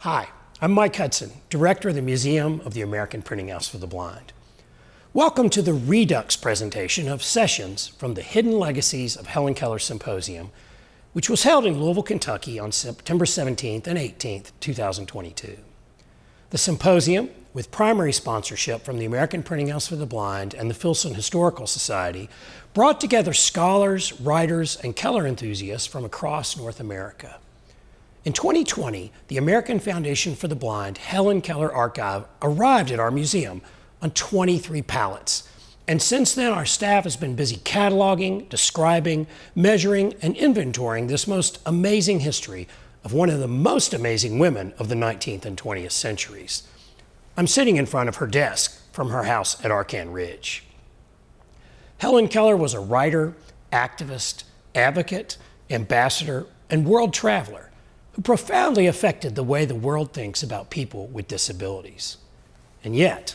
Hi, I'm Mike Hudson, Director of the Museum of the American Printing House for the Blind. Welcome to the Redux presentation of sessions from the Hidden Legacies of Helen Keller Symposium, which was held in Louisville, Kentucky on September 17th and 18th, 2022. The symposium, with primary sponsorship from the American Printing House for the Blind and the Filson Historical Society, brought together scholars, writers, and Keller enthusiasts from across North America. In 2020, the American Foundation for the Blind Helen Keller Archive arrived at our museum on 23 pallets. And since then, our staff has been busy cataloging, describing, measuring, and inventorying this most amazing history of one of the most amazing women of the 19th and 20th centuries. I'm sitting in front of her desk from her house at Arcan Ridge. Helen Keller was a writer, activist, advocate, ambassador, and world traveler who profoundly affected the way the world thinks about people with disabilities. And yet,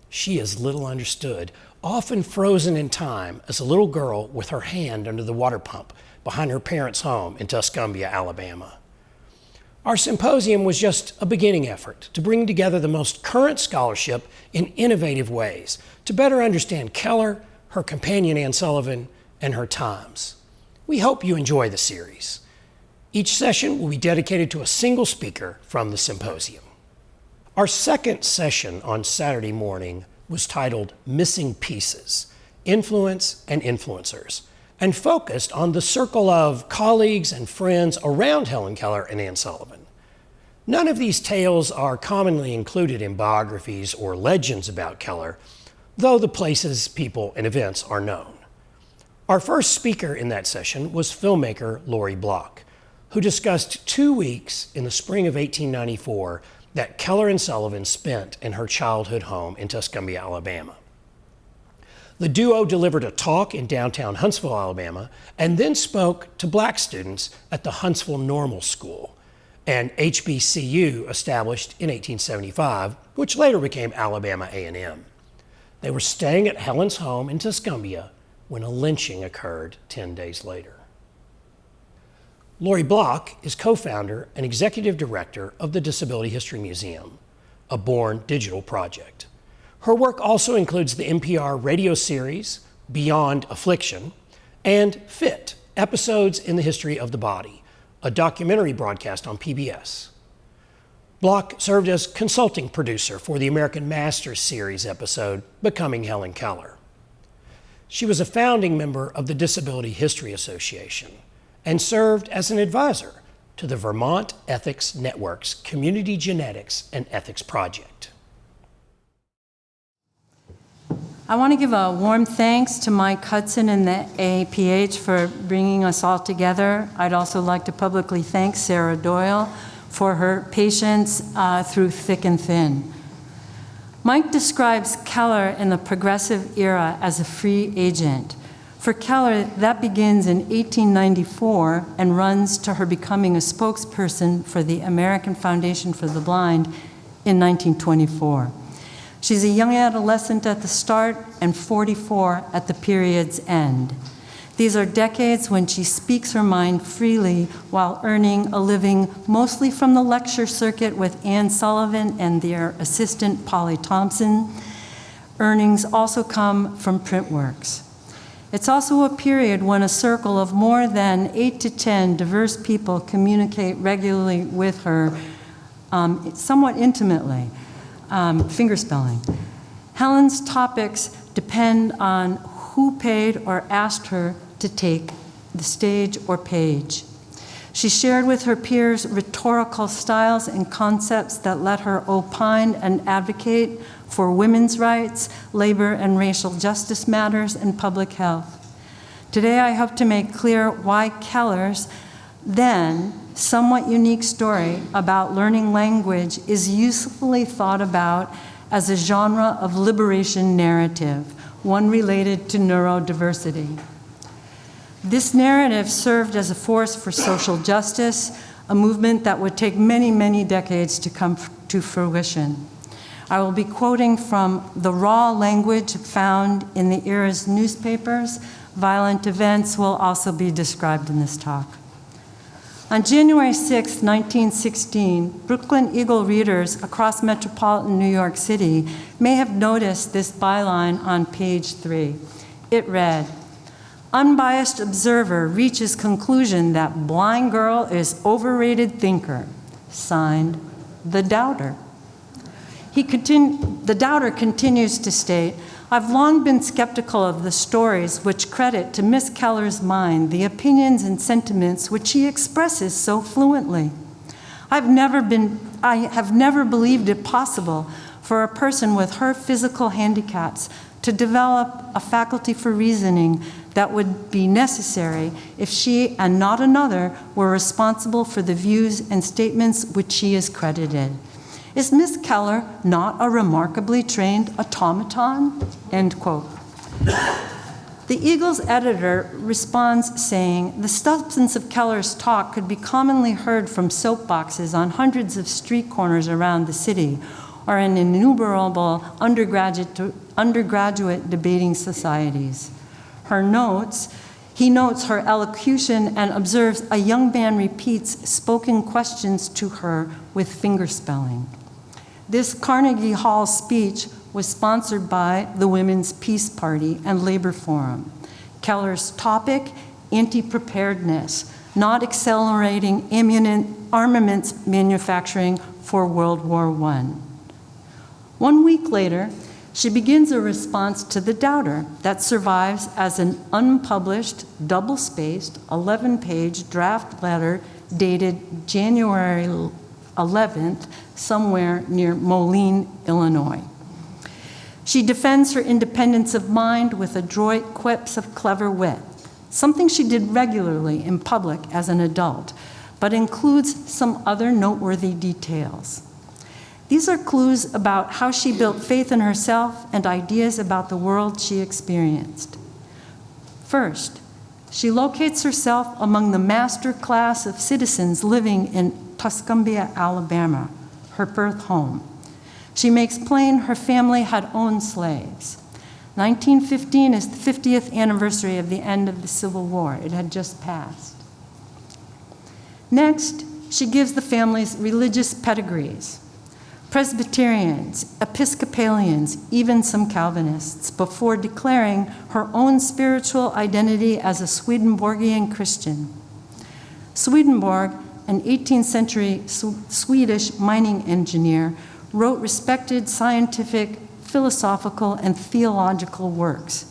she is little understood, often frozen in time as a little girl with her hand under the water pump behind her parents' home in Tuscumbia, Alabama. Our symposium was just a beginning effort to bring together the most current scholarship in innovative ways to better understand Keller, her companion Anne Sullivan, and her times. We hope you enjoy the series. Each session will be dedicated to a single speaker from the symposium. Our second session on Saturday morning was titled Missing Pieces, Influence and Influencers, and focused on the circle of colleagues and friends around Helen Keller and Anne Sullivan. None of these tales are commonly included in biographies or legends about Keller, though the places, people, and events are known. Our first speaker in that session was filmmaker Laurie Block, who discussed 2 weeks in the spring of 1894 that Keller and Sullivan spent in her childhood home in Tuscumbia, Alabama. The duo delivered a talk in downtown Huntsville, Alabama, and then spoke to Black students at the Huntsville Normal School, an HBCU established in 1875, which later became Alabama A&M. They were staying at Helen's home in Tuscumbia when a lynching occurred 10 days later. Laurie Block is co-founder and executive director of the Disability History Museum, a born digital project. Her work also includes the NPR radio series, Beyond Affliction, and Fit, Episodes in the History of the Body, a documentary broadcast on PBS. Block served as consulting producer for the American Masters series episode, Becoming Helen Keller. She was a founding member of the Disability History Association and served as an advisor to the Vermont Ethics Network's Community Genetics and Ethics Project. I want to give a warm thanks to Mike Hudson and the APH for bringing us all together. I'd also like to publicly thank Sarah Doyle for her patience through thick and thin. Mike describes Keller in the progressive era as a free agent. For Keller, that begins in 1894 and runs to her becoming a spokesperson for the American Foundation for the Blind in 1924. She's a young adolescent at the start and 44 at the period's end. These are decades when she speaks her mind freely while earning a living mostly from the lecture circuit with Anne Sullivan and their assistant Polly Thompson. Earnings also come from print works. It's also a period when a circle of more than 8 to 10 diverse people communicate regularly with her, somewhat intimately, fingerspelling. Helen's topics depend on who paid or asked her to take the stage or page. She shared with her peers rhetorical styles and concepts that let her opine and advocate for women's rights, labor and racial justice matters, and public health. Today, I hope to make clear why Keller's then somewhat unique story about learning language is usefully thought about as a genre of liberation narrative, one related to neurodiversity. This narrative served as a force for social justice, a movement that would take many, many decades to come to fruition. I will be quoting from the raw language found in the era's newspapers. Violent events will also be described in this talk. On January 6, 1916, Brooklyn Eagle readers across metropolitan New York City may have noticed this byline on page 3. It read, "Unbiased observer reaches conclusion that blind girl is overrated thinker." Signed, The Doubter. The Doubter continues to state, "I've long been skeptical of the stories which credit to Miss Keller's mind the opinions and sentiments which she expresses so fluently. I have never believed it possible for a person with her physical handicaps to develop a faculty for reasoning that would be necessary if she and not another were responsible for the views and statements which she is credited. Is Miss Keller not a remarkably trained automaton?" End quote. The Eagle's editor responds saying, "The substance of Keller's talk could be commonly heard from soapboxes on hundreds of street corners around the city, or in innumerable undergraduate debating societies. He notes her elocution and observes a young man repeats spoken questions to her with fingerspelling. This Carnegie Hall speech was sponsored by the Women's Peace Party and Labor Forum. Keller's topic, anti-preparedness, not accelerating armaments manufacturing for World War I. 1 week later, she begins a response to The Doubter that survives as an unpublished, double-spaced, 11-page draft letter dated January 11th, somewhere near Moline, Illinois. She defends her independence of mind with adroit quips of clever wit, something she did regularly in public as an adult, but includes some other noteworthy details. These are clues about how she built faith in herself and ideas about the world she experienced. First, she locates herself among the master class of citizens living in Tuscumbia, Alabama, her birth home. She makes plain her family had owned slaves. 1915 is the 50th anniversary of the end of the Civil War. It had just passed. Next, she gives the family's religious pedigrees. Presbyterians, Episcopalians, even some Calvinists, before declaring her own spiritual identity as a Swedenborgian Christian. Swedenborg, an 18th century Swedish mining engineer, wrote respected scientific, philosophical, and theological works.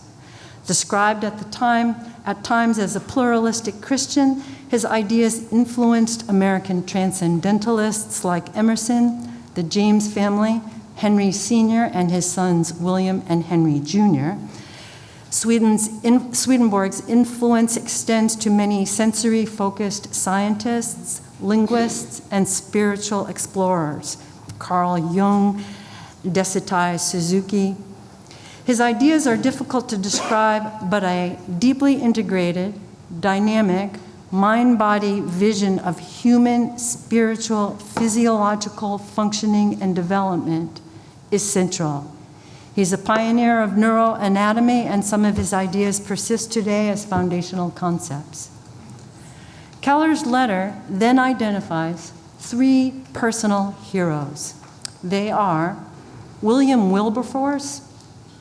Described at times as a pluralistic Christian, his ideas influenced American transcendentalists like Emerson, the James family, Henry Sr. and his sons William and Henry Jr. Swedenborg's influence extends to many sensory-focused scientists, linguists, and spiritual explorers, Carl Jung, Desitai Suzuki. His ideas are difficult to describe, but a deeply integrated, dynamic, mind-body vision of human, spiritual, physiological functioning and development is central. He's a pioneer of neuroanatomy, and some of his ideas persist today as foundational concepts. Keller's letter then identifies 3 personal heroes. They are William Wilberforce,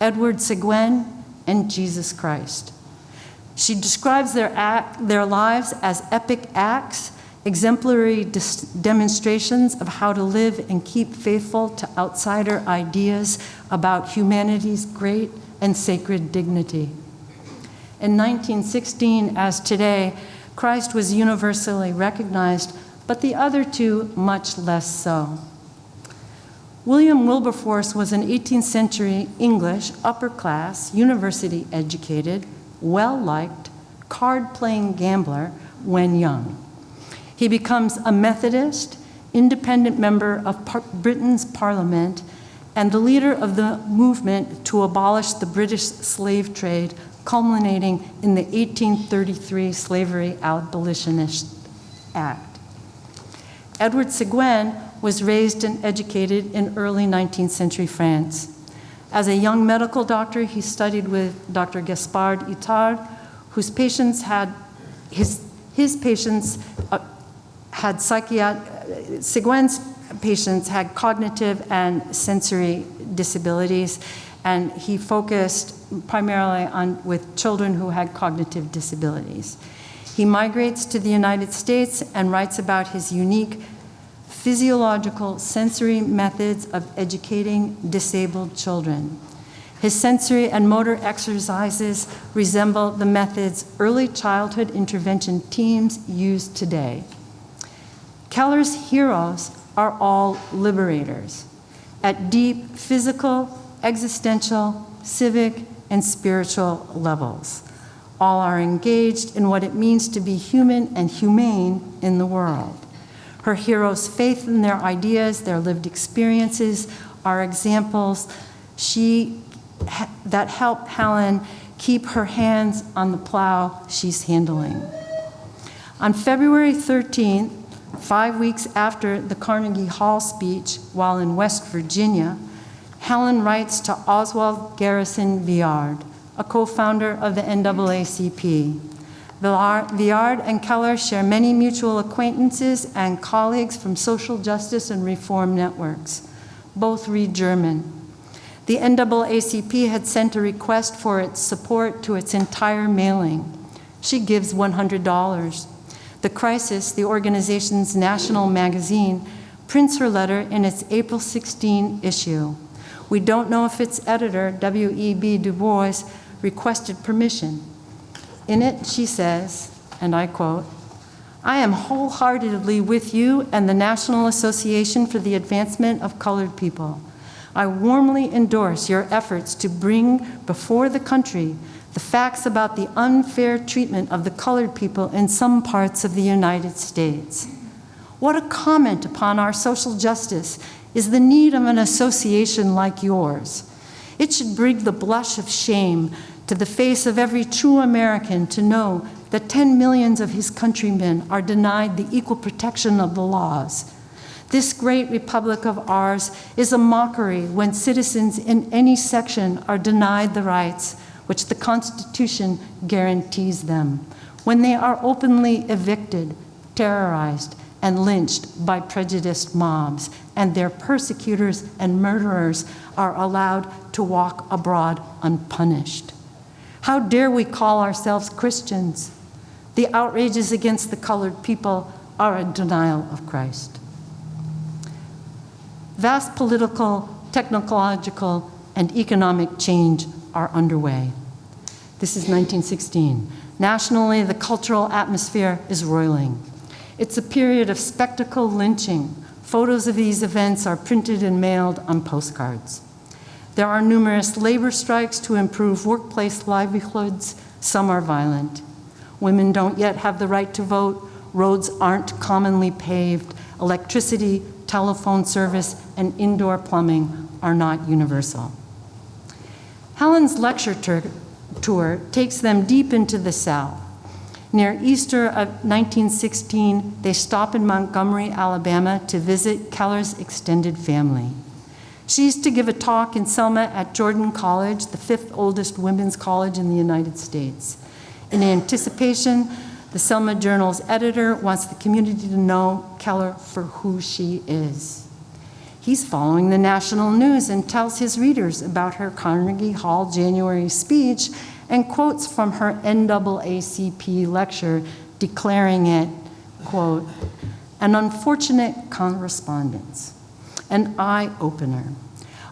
Edward Seguin, and Jesus Christ. She describes their lives as epic acts, exemplary demonstrations of how to live and keep faithful to outsider ideas about humanity's great and sacred dignity. In 1916, as today, Christ was universally recognized, but the other 2 much less so. William Wilberforce was an 18th century English, upper-class, university-educated, well-liked, card-playing gambler when young. He becomes a Methodist, independent member of Britain's Parliament, and the leader of the movement to abolish the British slave trade, culminating in the 1833 Slavery Abolitionist Act. Edward Seguin was raised and educated in early 19th century France. As a young medical doctor, he studied with Dr. Gaspard Itard, whose patients had his patients Seguin's patients had cognitive and sensory disabilities, and he focused primarily with children who had cognitive disabilities. He migrates to the United States and writes about his unique physiological sensory methods of educating disabled children. His sensory and motor exercises resemble the methods early childhood intervention teams use today. Keller's heroes are all liberators at deep physical, existential, civic, and spiritual levels. All are engaged in what it means to be human and humane in the world. Her heroes' faith in their ideas, their lived experiences, are examples that help Helen keep her hands on the plow she's handling. On February 13th, 5 weeks after the Carnegie Hall speech while in West Virginia, Helen writes to Oswald Garrison Viard, a co-founder of the NAACP. Viard and Keller share many mutual acquaintances and colleagues from social justice and reform networks. Both read German. The NAACP had sent a request for its support to its entire mailing. She gives $100. The Crisis, the organization's national magazine, prints her letter in its April 16 issue. We don't know if its editor, W.E.B. Du Bois, requested permission. In it, she says, and I quote, "I am wholeheartedly with you and the National Association for the Advancement of Colored People. I warmly endorse your efforts to bring before the country the facts about the unfair treatment of the colored people in some parts of the United States. What a comment upon our social justice is the need of an association like yours. It should bring the blush of shame to the face of every true American to know that 10 millions of his countrymen are denied the equal protection of the laws. This great republic of ours is a mockery when citizens in any section are denied the rights which the Constitution guarantees them, when they are openly evicted, terrorized, and lynched by prejudiced mobs, and their persecutors and murderers are allowed to walk abroad unpunished. How dare we call ourselves Christians? The outrages against the colored people are a denial of Christ." Vast political, technological, and economic change are underway. This is 1916. Nationally, the cultural atmosphere is roiling. It's a period of spectacle lynching. Photos of these events are printed and mailed on postcards. There are numerous labor strikes to improve workplace livelihoods. Some are violent. Women don't yet have the right to vote. Roads aren't commonly paved. Electricity, telephone service, and indoor plumbing are not universal. Helen's lecture tour takes them deep into the South. Near Easter of 1916, they stop in Montgomery, Alabama to visit Keller's extended family. She's to give a talk in Selma at Jordan College, the 5th oldest women's college in the United States. In anticipation, the Selma Journal's editor wants the community to know Keller for who she is. He's following the national news and tells his readers about her Carnegie Hall January speech and quotes from her NAACP lecture, declaring it, quote, "an unfortunate correspondence, an eye-opener.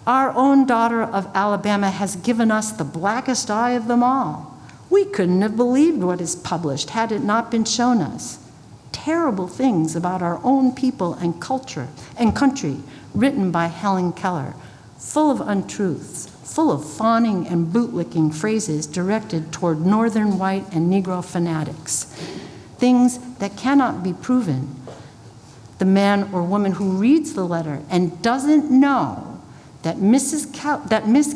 Our own daughter of Alabama has given us the blackest eye of them all. We couldn't have believed what is published had it not been shown us. Terrible things about our own people and culture and country, written by Helen Keller, full of untruths, full of fawning and bootlicking phrases directed toward Northern white and Negro fanatics, things that cannot be proven. The man or woman who reads the letter and doesn't know that Miss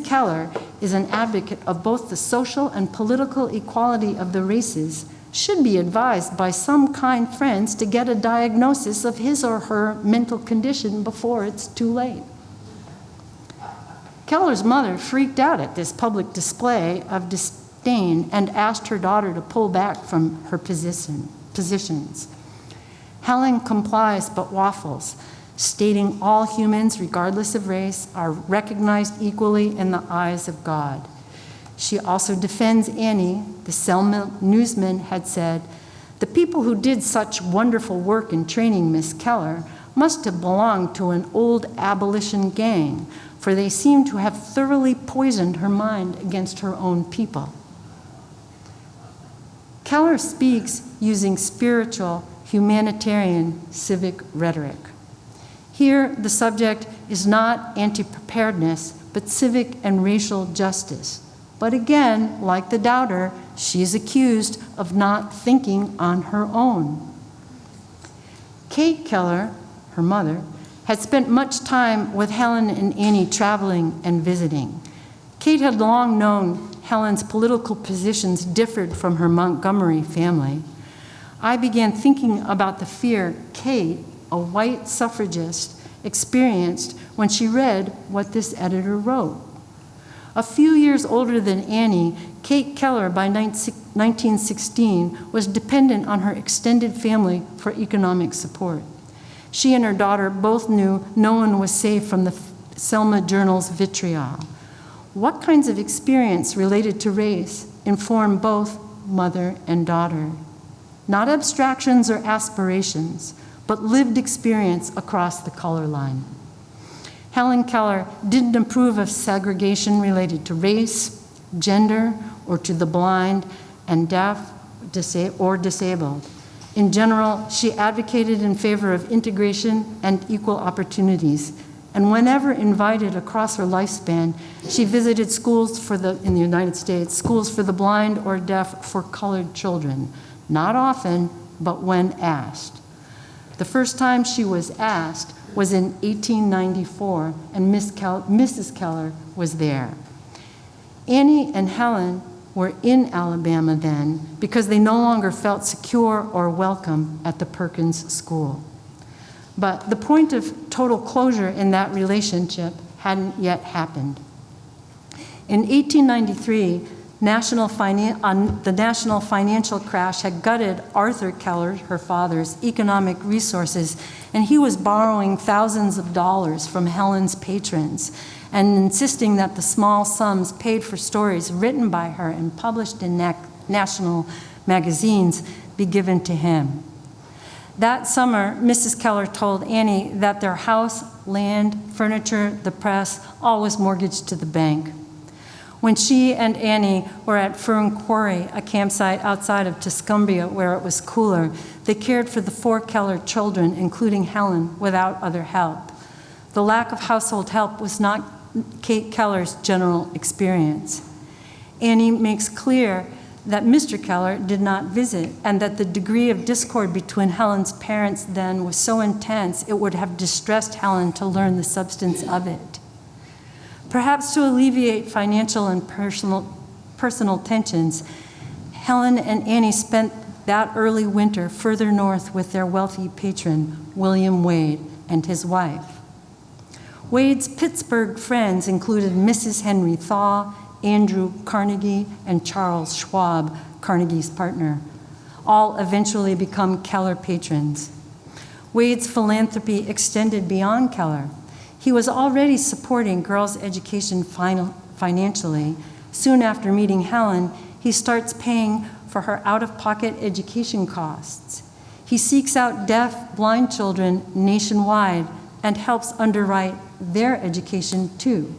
Keller is an advocate of both the social and political equality of the races should be advised by some kind friends to get a diagnosis of his or her mental condition before it's too late." Keller's mother freaked out at this public display of disdain and asked her daughter to pull back from her positions. Helen complies but waffles, stating all humans, regardless of race, are recognized equally in the eyes of God. She also defends Annie. The Selma newsman had said, "The people who did such wonderful work in training Miss Keller must have belonged to an old abolition gang, for they seem to have thoroughly poisoned her mind against her own people." Keller speaks using spiritual, humanitarian, civic rhetoric. Here, the subject is not anti-preparedness, but civic and racial justice. But again, like the doubter, she is accused of not thinking on her own. Kate Keller, her mother, had spent much time with Helen and Annie traveling and visiting. Kate had long known Helen's political positions differed from her Montgomery family. I began thinking about the fear Kate, a white suffragist, experienced when she read what this editor wrote. A few years older than Annie, Kate Keller, by 1916, was dependent on her extended family for economic support. She and her daughter both knew no one was safe from the Selma Journal's vitriol. What kinds of experience related to race inform both mother and daughter? Not abstractions or aspirations, but lived experience across the color line. Helen Keller didn't approve of segregation related to race, gender, or to the blind and deaf or disabled. In general, she advocated in favor of integration and equal opportunities. And whenever invited across her lifespan, she visited schools in the United States, schools for the blind or deaf for colored children. Not often, but when asked. The first time she was asked was in 1894, and Mrs. Keller was there. Annie and Helen were in Alabama then because they no longer felt secure or welcome at the Perkins School. But the point of total closure in that relationship hadn't yet happened. In 1893, the national financial crash had gutted Arthur Keller, her father's, economic resources, and he was borrowing thousands of dollars from Helen's patrons and insisting that the small sums paid for stories written by her and published in national magazines be given to him. That summer, Mrs. Keller told Annie that their house, land, furniture, the press, all was mortgaged to the bank. When she and Annie were at Fern Quarry, a campsite outside of Tuscumbia where it was cooler, they cared for the 4 Keller children, including Helen, without other help. The lack of household help was not Kate Keller's general experience. Annie makes clear that Mr. Keller did not visit, and that the degree of discord between Helen's parents then was so intense it would have distressed Helen to learn the substance of it. Perhaps to alleviate financial and personal tensions, Helen and Annie spent that early winter further north with their wealthy patron, William Wade, and his wife. Wade's Pittsburgh friends included Mrs. Henry Thaw, Andrew Carnegie, and Charles Schwab, Carnegie's partner. All eventually become Keller patrons. Wade's philanthropy extended beyond Keller. He was already supporting girls' education financially. Soon after meeting Helen, he starts paying for her out-of-pocket education costs. He seeks out deaf, blind children nationwide and helps underwrite their education too.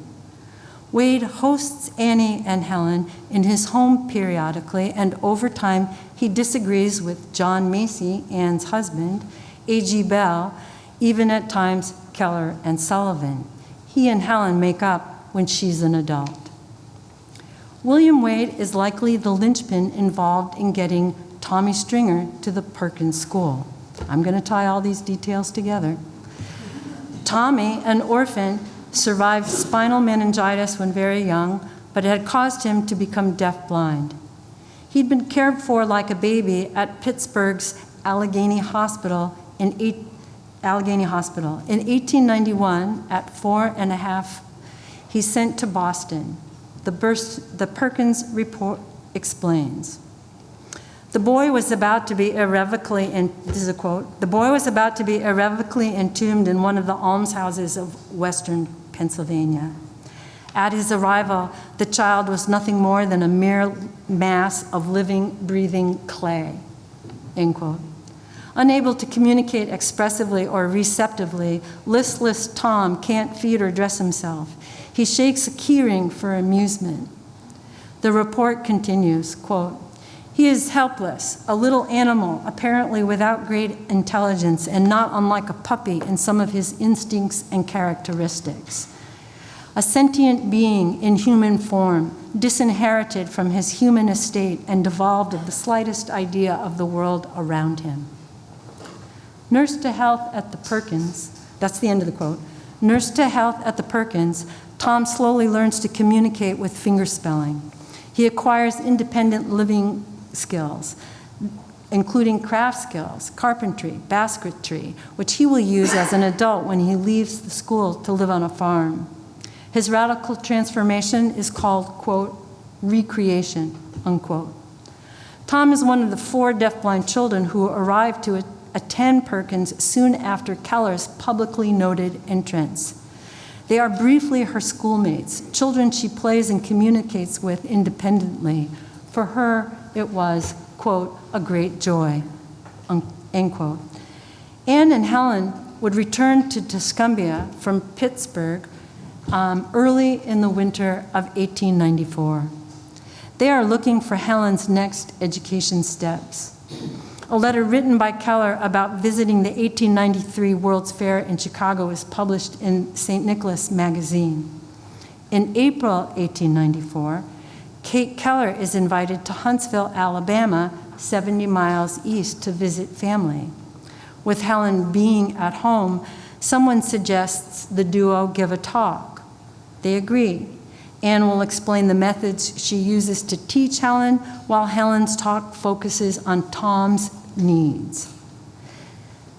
Wade hosts Annie and Helen in his home periodically, and over time he disagrees with John Macy, Anne's husband, A.G. Bell, even at times Keller and Sullivan. He and Helen make up when she's an adult. William Wade is likely the linchpin involved in getting Tommy Stringer to the Perkins School. I'm going to tie all these details together. Tommy, an orphan, survived spinal meningitis when very young, but it had caused him to become deaf-blind. He'd been cared for like a baby at Pittsburgh's Allegheny Hospital in 1891, at 4.5, he's sent to Boston. The Perkins report explains. The boy was about to be irrevocably, and this is a quote, the boy was about to be irrevocably entombed in one of the almshouses of Western Pennsylvania. At his arrival, the child was nothing more than a mere mass of living, breathing clay, end quote. Unable to communicate expressively or receptively, listless Tom can't feed or dress himself. He shakes a keyring for amusement. The report continues, quote, he is helpless, a little animal, apparently without great intelligence and not unlike a puppy in some of his instincts and characteristics. A sentient being in human form, disinherited from his human estate and devolved of the slightest idea of the world around him. Nursed to health at the Perkins, that's the end of the quote, nursed to health at the Perkins, Tom slowly learns to communicate with fingerspelling. He acquires independent living skills, including craft skills, carpentry, basketry, which he will use as an adult when he leaves the school to live on a farm. His radical transformation is called, quote, recreation, unquote. Tom is one of the 4 deafblind children who arrived to attend Perkins soon after Keller's publicly noted entrance. They are briefly her schoolmates, children she plays and communicates with independently. For her, it was, quote, a great joy, end quote. Anne and Helen would return to Tuscumbia from Pittsburgh early in the winter of 1894. They are looking for Helen's next education steps. A letter written by Keller about visiting the 1893 World's Fair in Chicago is published in St. Nicholas magazine. In April 1894, Kate Keller is invited to Huntsville, Alabama, 70 miles east to visit family. With Helen being at home, someone suggests the duo give a talk. They agree. Anne will explain the methods she uses to teach Helen, while Helen's talk focuses on Tom's needs.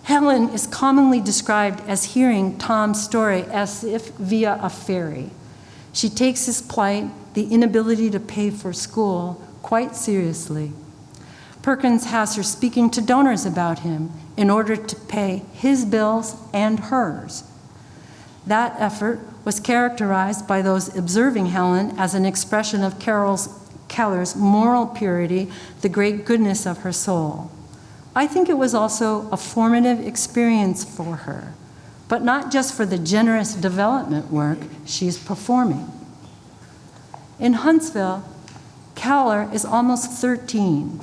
Helen is commonly described as hearing Tom's story as if via a fairy. She takes his plight, the inability to pay for school, quite seriously. Perkins has her speaking to donors about him in order to pay his bills and hers. That effort was characterized by those observing Helen as an expression of Keller's moral purity, the great goodness of her soul. I think it was also a formative experience for her, but not just for the generous development work she's performing. In Huntsville, Keller is almost 13,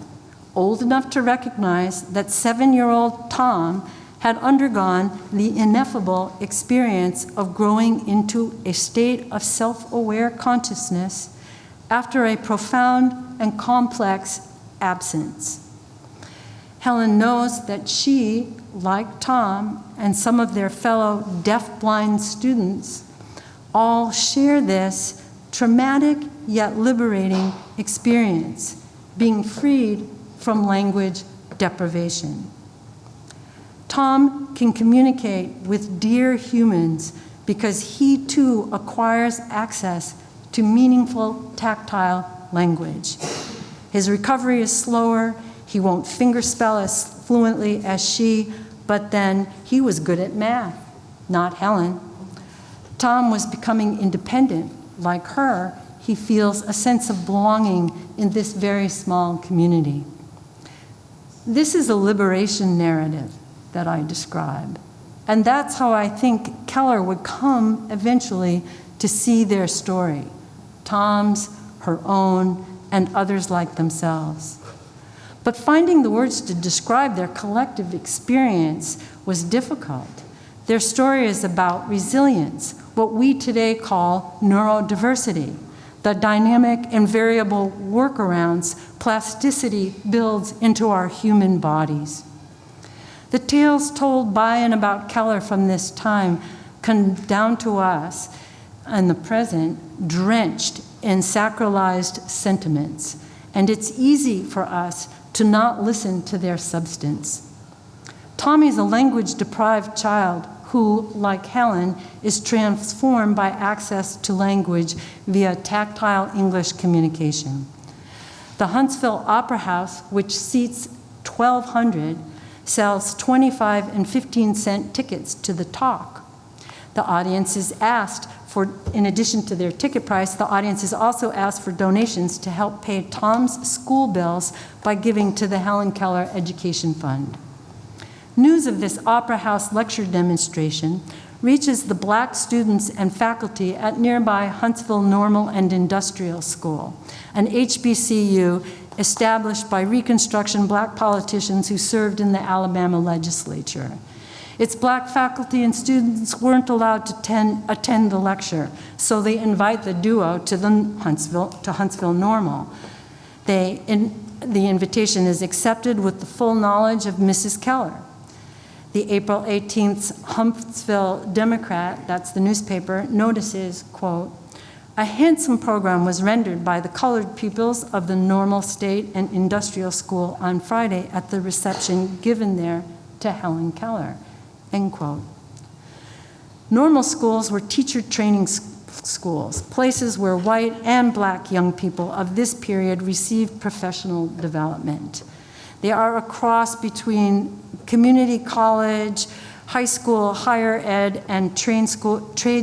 old enough to recognize that 7-year-old Tom had undergone the ineffable experience of growing into a state of self-aware consciousness after a profound and complex absence. Helen knows that she, like Tom and some of their fellow deaf-blind students, all share this traumatic yet liberating experience, being freed from language deprivation. Tom can communicate with dear humans because he too acquires access to meaningful tactile language. His recovery is slower, he won't fingerspell as fluently as she, but then he was good at math, not Helen. Tom was becoming independent. Like her, he feels a sense of belonging in this very small community. This is a liberation narrative that I describe. And that's how I think Keller would come eventually to see their story, Tom's, her own, and others like themselves. But finding the words to describe their collective experience was difficult. Their story is about resilience, what we today call neurodiversity, the dynamic and variable workarounds plasticity builds into our human bodies. The tales told by and about Keller from this time come down to us in the present, drenched in sacralized sentiments, and it's easy for us to not listen to their substance. Tommy's a language-deprived child who, like Helen, is transformed by access to language via tactile English communication. The Huntsville Opera House, which seats 1,200, sells 25 and 15-cent tickets to the talk. The audience is asked for, in addition to their ticket price, the audience is also asked for donations to help pay Tom's school bills by giving to the Helen Keller Education Fund. News of this Opera House lecture demonstration reaches the Black students and faculty at nearby Huntsville Normal and Industrial School, an HBCU established by Reconstruction Black politicians who served in the Alabama legislature. Its Black faculty and students weren't allowed to attend the lecture, so they invite the duo to Huntsville Normal. The invitation is accepted with the full knowledge of Mrs. Keller. The April 18th Huntsville Democrat, that's the newspaper, notices, quote, "A handsome program was rendered by the colored pupils of the Normal State and Industrial School on Friday at the reception given there to Helen Keller," end quote. Normal schools were teacher training schools, places where white and Black young people of this period received professional development. They are a cross between community college, high school, higher ed, and trade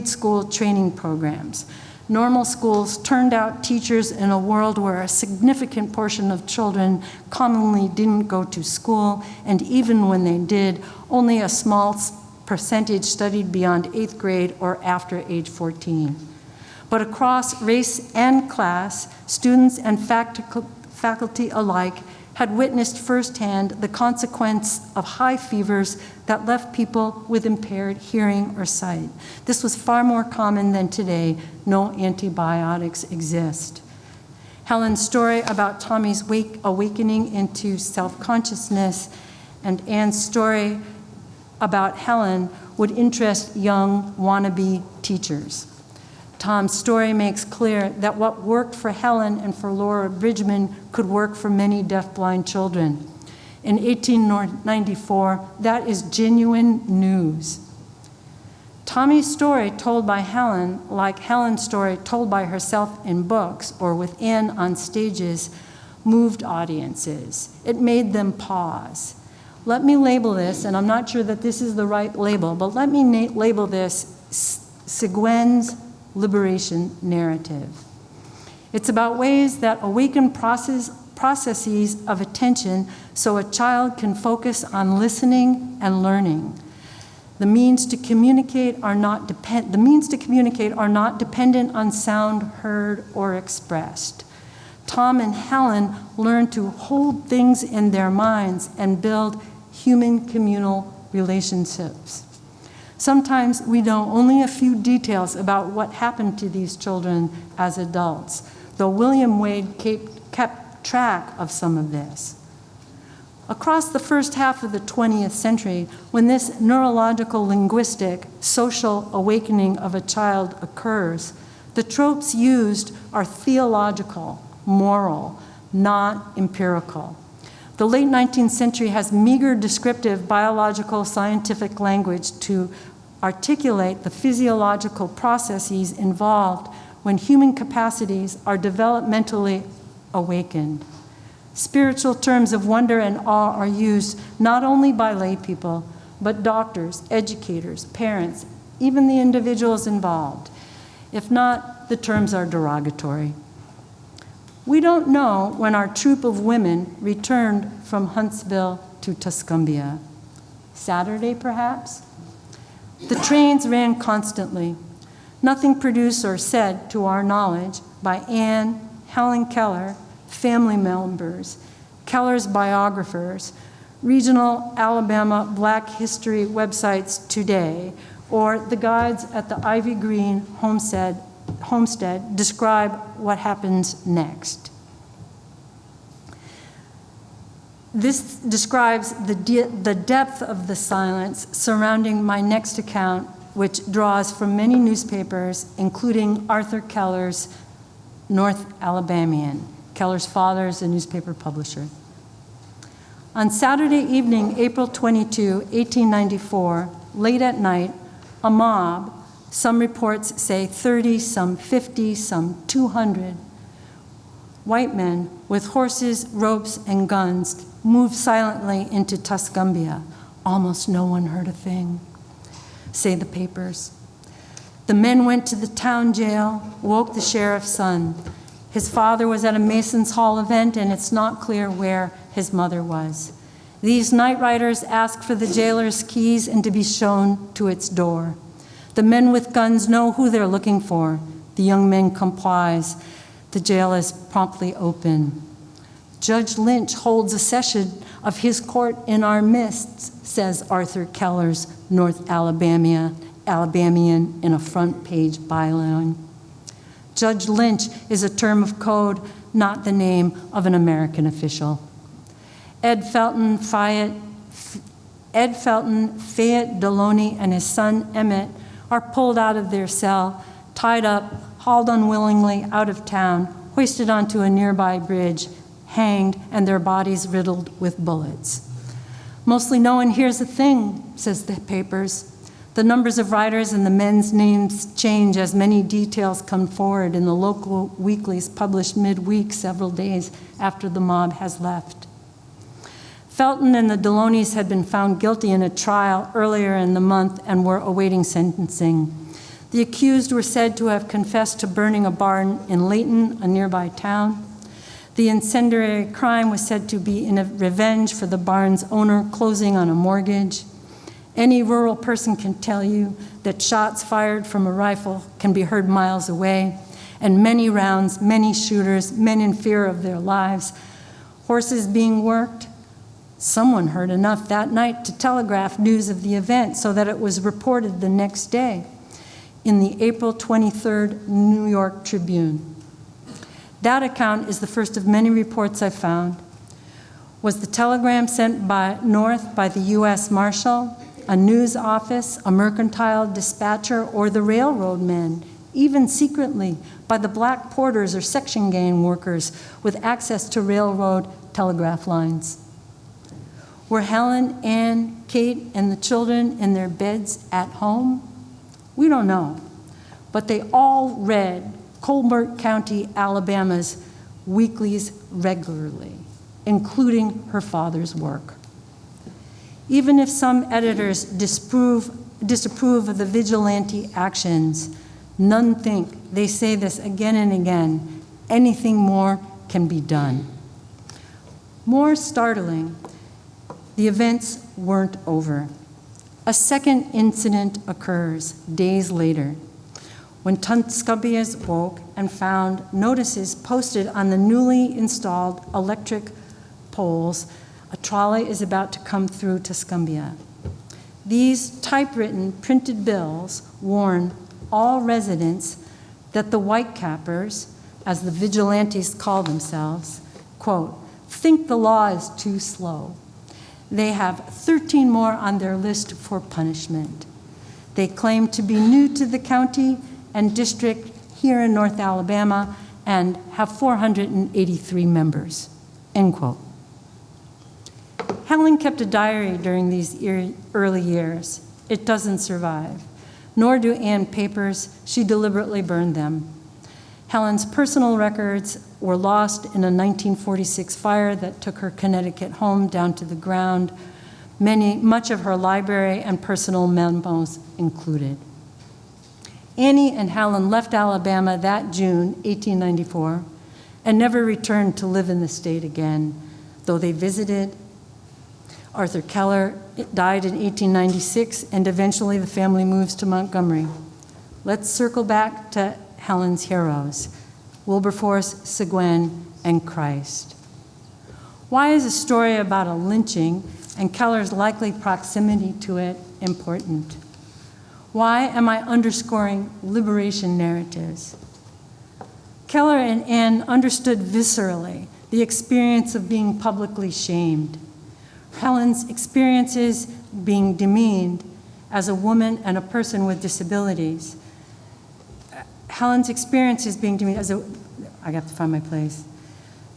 school training programs. Normal schools turned out teachers in a world where a significant portion of children commonly didn't go to school, and even when they did, only a small percentage studied beyond 8th grade or after age 14. But across race and class, students and faculty alike had witnessed firsthand the consequence of high fevers that left people with impaired hearing or sight. This was far more common than today. No antibiotics exist. Helen's story about Tommy's awakening into self-consciousness and Anne's story about Helen would interest young wannabe teachers. Tom's story makes clear that what worked for Helen and for Laura Bridgman could work for many deafblind children. In 1894, that is genuine news. Tommy's story told by Helen, like Helen's story told by herself in books or with Anne on stages, moved audiences. It made them pause. Let me label this, and I'm not sure that this is the right label, but let me label this Seguin's liberation narrative. It's about ways that awaken processes of attention so a child can focus on listening and learning. The means to communicate are not dependent on sound heard or expressed. Tom and Helen learn to hold things in their minds and build human communal relationships. Sometimes we know only a few details about what happened to these children as adults, though William Wade kept track of some of this. Across the first half of the 20th century, when this neurological, linguistic, social awakening of a child occurs, the tropes used are theological, moral, not empirical. The late 19th century has meager descriptive biological scientific language to articulate the physiological processes involved when human capacities are developmentally awakened. Spiritual terms of wonder and awe are used not only by lay people, but doctors, educators, parents, even the individuals involved. If not, the terms are derogatory. We don't know when our troop of women returned from Huntsville to Tuscumbia. Saturday, perhaps? The trains ran constantly. Nothing produced or said, to our knowledge, by Anne, Helen Keller, family members, Keller's biographers, regional Alabama Black history websites today, or the guides at the Ivy Green homestead describe what happens next. This describes the depth of the silence surrounding my next account, which draws from many newspapers, including Arthur Keller's North Alabamian. Keller's father is a newspaper publisher. On Saturday evening, April 22, 1894, late at night, a mob, some reports say 30, some 50, some 200, white men with horses, ropes, and guns moved silently into Tuscumbia. Almost no one heard a thing, say the papers. The men went to the town jail, woke the sheriff's son. His father was at a Mason's Hall event, and it's not clear where his mother was. These night riders ask for the jailer's keys and to be shown to its door. The men with guns know who they're looking for. The young man complies. The jail is promptly open. Judge Lynch holds a session of his court in our midst, says Arthur Keller's North Alabamian in a front page byline. Judge Lynch is a term of code, not the name of an American official. Ed Felton, Fayette Deloney, and his son Emmett are pulled out of their cell, tied up, hauled unwillingly out of town, hoisted onto a nearby bridge, hanged, and their bodies riddled with bullets. Mostly no one hears a thing, says the papers. The numbers of riders and the men's names change as many details come forward in the local weeklies published midweek several days after the mob has left. Felton and the Deloneys had been found guilty in a trial earlier in the month and were awaiting sentencing. The accused were said to have confessed to burning a barn in Layton, a nearby town. The incendiary crime was said to be in a revenge for the barn's owner closing on a mortgage. Any rural person can tell you that shots fired from a rifle can be heard miles away, and many rounds, many shooters, men in fear of their lives, horses being worked. Someone heard enough that night to telegraph news of the event so that it was reported the next day in the April 23rd New York Tribune. That account is the first of many reports I found. Was the telegram sent north by the U.S. Marshal, a news office, a mercantile dispatcher, or the railroad men, even secretly by the black porters or section gang workers with access to railroad telegraph lines? Were Helen, Ann, Kate, and the children in their beds at home? We don't know, but they all read Colbert County, Alabama's weeklies regularly, including her father's work. Even if some editors disapprove of the vigilante actions, none think, they say this again and again, anything more can be done. More startling, the events weren't over. A second incident occurs days later when Tuscumbians woke and found notices posted on the newly installed electric poles. A trolley is about to come through Tuscumbia. These typewritten printed bills warn all residents that the Whitecappers, as the vigilantes call themselves, quote, think the law is too slow. They have 13 more on their list for punishment. They claim to be new to the county and district here in North Alabama and have 483 members, end quote. Helen kept a diary during these early years. It doesn't survive, nor do Ann papers. She deliberately burned them. Helen's personal records were lost in a 1946 fire that took her Connecticut home down to the ground, much of her library and personal memos included. Annie and Helen left Alabama that June, 1894, and never returned to live in the state again, though they visited. Arthur Keller died in 1896, and eventually the family moves to Montgomery. Let's circle back to Helen's heroes, Wilberforce, Seguin, and Christ. Why is a story about a lynching and Keller's likely proximity to it important? Why am I underscoring liberation narratives? Keller and Ann understood viscerally the experience of being publicly shamed. Helen's experiences being demeaned as a woman and a person with disabilities. Helen's experiences being demeaned as I have to find my place.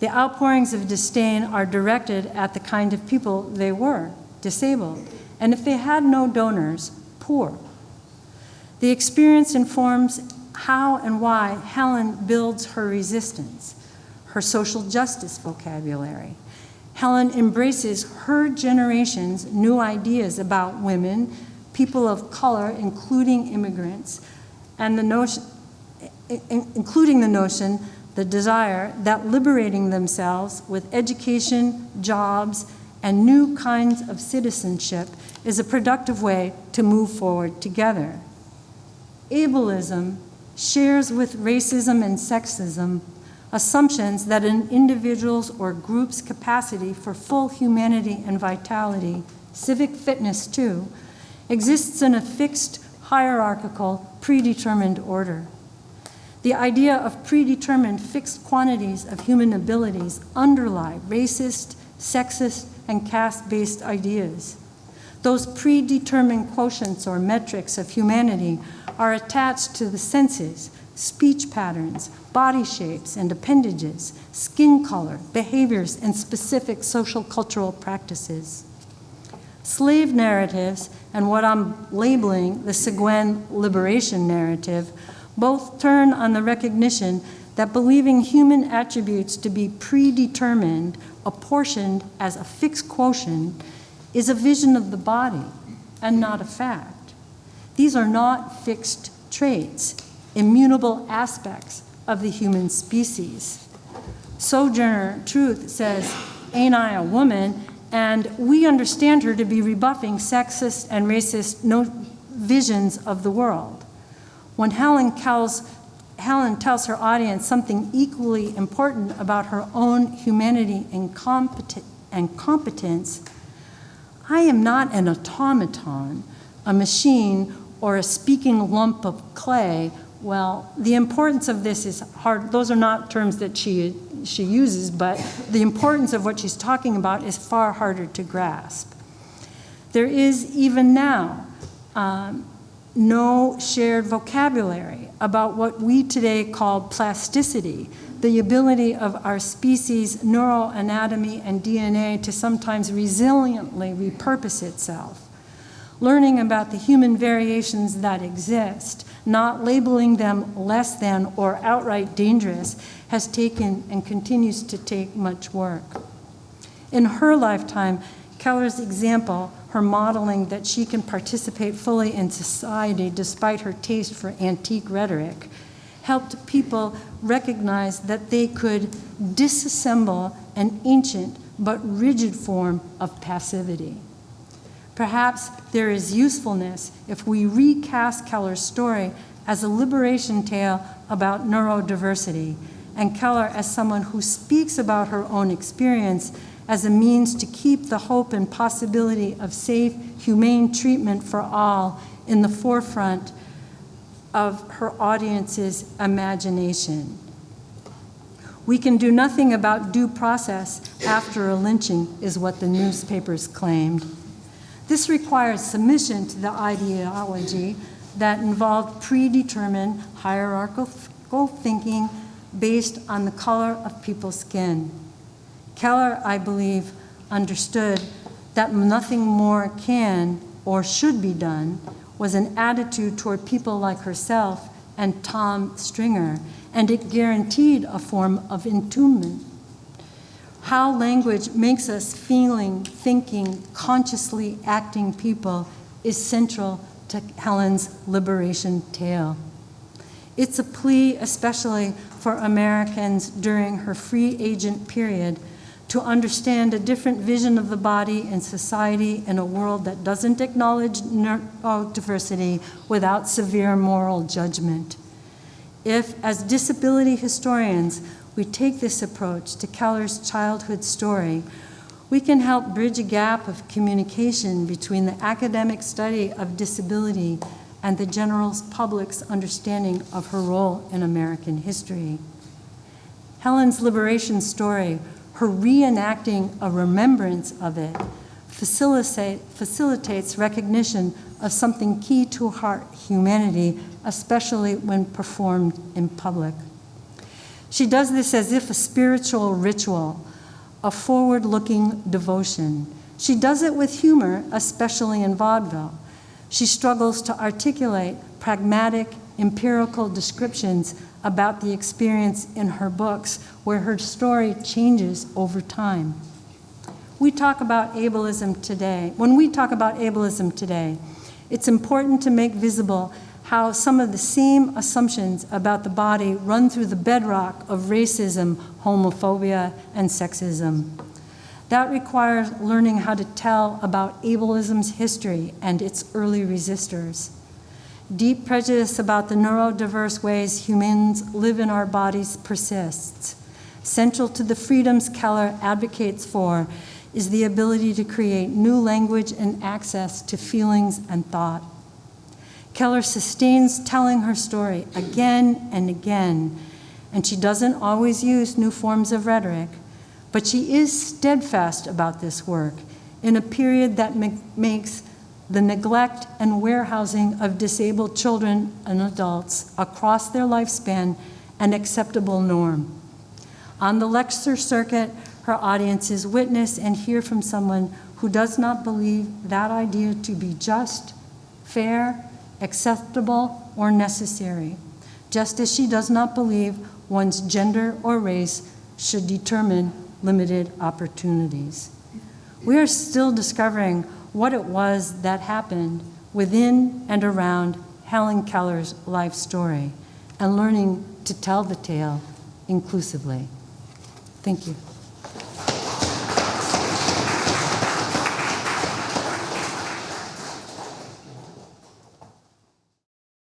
The outpourings of disdain are directed at the kind of people they were, disabled, and if they had no donors, poor. The experience informs how and why Helen builds her resistance, her social justice vocabulary. Helen embraces her generation's new ideas about women, people of color, including immigrants, and the notion, the desire that liberating themselves with education, jobs, and new kinds of citizenship is a productive way to move forward together. Ableism shares with racism and sexism assumptions that an individual's or group's capacity for full humanity and vitality, civic fitness too, exists in a fixed, hierarchical, predetermined order. The idea of predetermined fixed quantities of human abilities underlie racist, sexist, and caste-based ideas. Those predetermined quotients or metrics of humanity are attached to the senses, speech patterns, body shapes and appendages, skin color, behaviors, and specific social cultural practices. Slave narratives and what I'm labeling the Seguin liberation narrative both turn on the recognition that believing human attributes to be predetermined, apportioned as a fixed quotient, is a vision of the body and not a fact. These are not fixed traits, immutable aspects of the human species. Sojourner Truth says, "Ain't I a woman?" And we understand her to be rebuffing sexist and racist visions of the world. When Helen tells her audience something equally important about her own humanity and competence, "I am not an automaton, a machine, or a speaking lump of clay." Well, the importance of this is hard. Those are not terms that she uses, but the importance of what she's talking about is far harder to grasp. There is even now no shared vocabulary about what we today call plasticity, the ability of our species' neuroanatomy and DNA to sometimes resiliently repurpose itself. Learning about the human variations that exist, not labeling them less than or outright dangerous, has taken and continues to take much work. In her lifetime, Keller's example, her modeling that she can participate fully in society despite her taste for antique rhetoric, helped people recognize that they could disassemble an ancient but rigid form of passivity. Perhaps there is usefulness if we recast Keller's story as a liberation tale about neurodiversity, and Keller as someone who speaks about her own experience as a means to keep the hope and possibility of safe, humane treatment for all in the forefront of her audience's imagination. We can do nothing about due process after a lynching, is what the newspapers claimed. This requires submission to the ideology that involved predetermined hierarchical thinking based on the color of people's skin. Keller, I believe, understood that nothing more can or should be done was an attitude toward people like herself and Tom Stringer, and it guaranteed a form of entombment. How language makes us feeling, thinking, consciously acting people is central to Helen's liberation tale. It's a plea especially for Americans during her free agent period to understand a different vision of the body and society in a world that doesn't acknowledge neurodiversity without severe moral judgment. If, as disability historians, we take this approach to Keller's childhood story, we can help bridge a gap of communication between the academic study of disability and the general public's understanding of her role in American history. Helen's liberation story, her reenacting a remembrance of it, facilitates recognition of something key to her humanity, especially when performed in public. She does this as if a spiritual ritual, a forward-looking devotion. She does it with humor, especially in vaudeville. She struggles to articulate pragmatic, empirical descriptions about the experience in her books, where her story changes over time. We talk about ableism today. When we talk about ableism today, it's important to make visible how some of the same assumptions about the body run through the bedrock of racism, homophobia, and sexism. That requires learning how to tell about ableism's history and its early resistors. Deep prejudice about the neurodiverse ways humans live in our bodies persists. Central to the freedoms Keller advocates for is the ability to create new language and access to feelings and thought. Keller sustains telling her story again and again, and she doesn't always use new forms of rhetoric, but she is steadfast about this work in a period that makes the neglect and warehousing of disabled children and adults across their lifespan an acceptable norm. On the lecture circuit, her audiences witness and hear from someone who does not believe that idea to be just, fair, acceptable, or necessary, just as she does not believe one's gender or race should determine limited opportunities. We are still discovering what it was that happened within and around Helen Keller's life story and learning to tell the tale inclusively. Thank you.